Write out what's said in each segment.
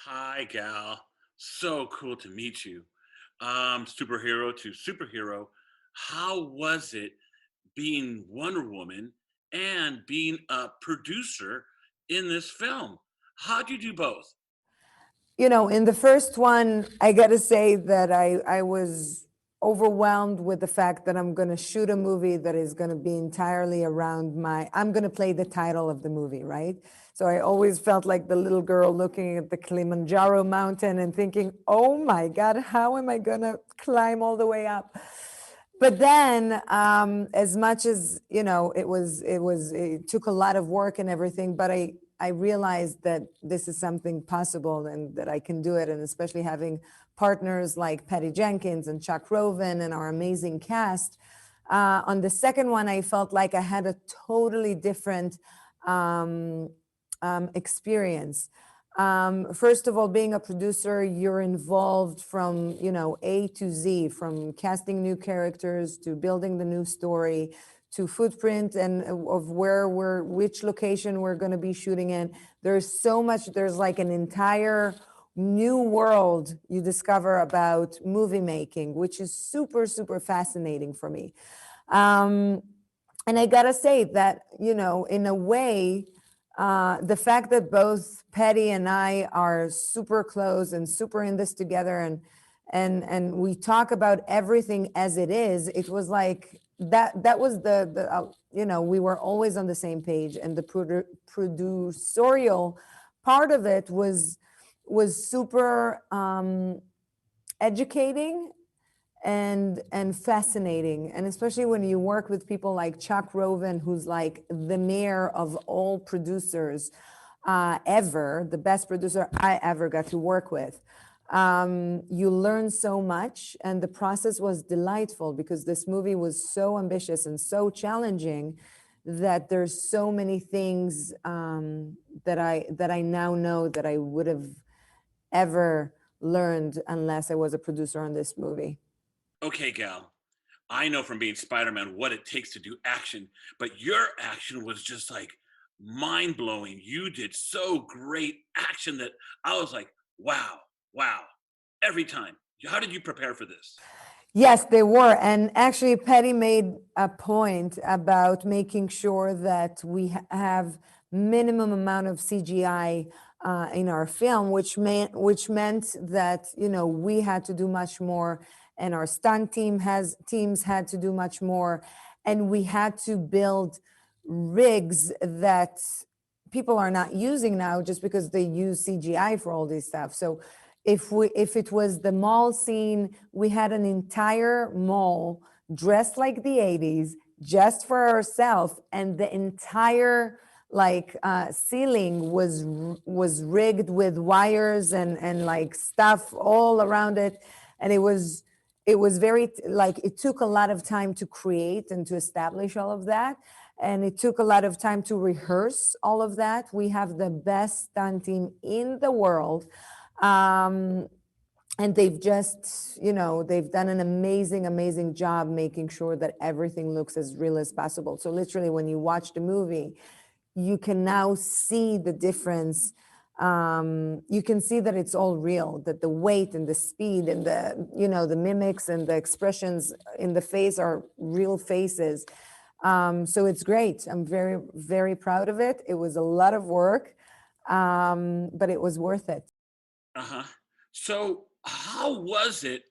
Hi, Gal. So cool to meet you. Superhero to superhero. How was it being Wonder Woman and being a producer in this film? How'd you do both? In the first one, I got to say that I was overwhelmed with the fact that I'm going to shoot a movie that is going to be entirely around I'm going to play the title of the movie, right? So I always felt like the little girl looking at the Kilimanjaro mountain and thinking, oh my God, how am I going to climb all the way up? But then, as much as, it took a lot of work and everything, but I realized that this is something possible and that I can do it. And especially having partners like Patty Jenkins and Chuck Roven and our amazing cast. On the second one, I felt like I had a totally different experience. First of all, being a producer, you're involved from, A to Z, from casting new characters to building the new story to footprint and of which location we're going to be shooting in. There's so much, there's like an entire new world you discover about movie making, which is super, super fascinating for me. And I gotta say that, in a way, the fact that both Patty and I are super close and super in this together and we talk about everything as it is, it was like that was we were always on the same page, and the producerial part of it was super educating and fascinating, and especially when you work with people like Chuck Roven, who's like the mayor of all producers ever, the best producer I ever got to work with. You learn so much, and the process was delightful because this movie was so ambitious and so challenging that there's so many things that I now know that I would have ever learned unless I was a producer on this movie. Okay, Gal. I know from being Spider-Man what it takes to do action, but your action was just like mind blowing. You did so great action that I was like, wow, wow, every time. How did you prepare for this? Yes, they were. And actually, Patty made a point about making sure that we have minimum amount of CGI in our film, which meant that we had to do much more, and our stunt teams had to do much more, and we had to build rigs that people are not using now just because they use CGI for all this stuff. So if it was the mall scene, we had an entire mall dressed like the 80s just for ourselves, and the entire ceiling was rigged with wires and like stuff all around it, and it was very like it took a lot of time to create and to establish all of that, and it took a lot of time to rehearse all of that. We have the best stunt team in the world. um, and they've done an amazing job making sure that everything looks as real as possible. So literally, when you watch the movie, you can now see the difference. You can see that it's all real, that the weight and the speed and the mimics and the expressions in the face are real faces. So it's great. I'm very, very proud of it. It was a lot of work, but it was worth it. Uh-huh. So how was it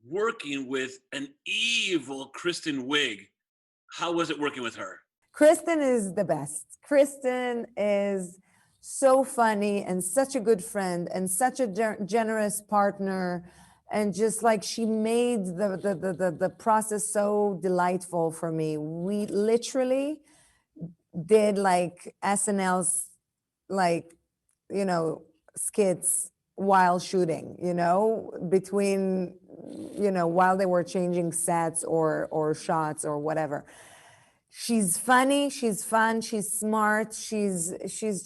working with an evil Kristen Wiig? How was it working with her? Kristen is the best. Kristen is so funny and such a good friend and such a generous partner. And just like she made the process so delightful for me. We literally did like SNL's like, skits while shooting, between, while they were changing sets or shots or whatever. She's funny, she's fun, she's smart, she's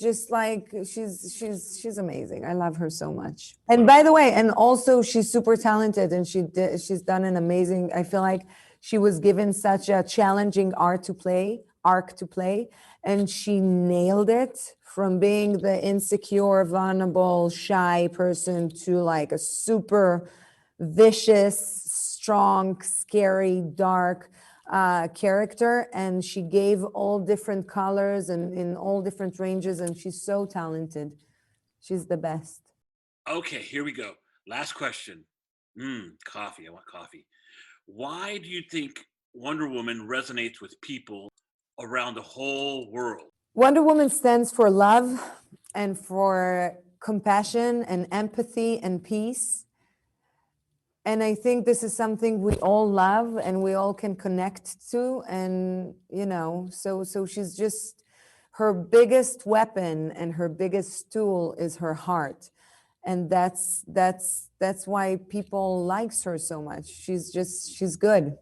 just like she's amazing. I love her so much. And by the way, and also she's super talented, and she's done an amazing, I feel like she was given such a challenging arc to play, and she nailed it from being the insecure, vulnerable, shy person to like a super vicious, strong, scary, dark character. And she gave all different colors and in all different ranges, and she's so talented. She's the best. Okay, here we go. Last question. Coffee. I want coffee. Why do you think Wonder Woman resonates with people around the whole world? Wonder Woman stands for love and for compassion and empathy and peace. And I think this is something we all love and we all can connect to. And, you know, so she's just, her biggest weapon and her biggest tool is her heart. And that's why people likes her so much. She's good.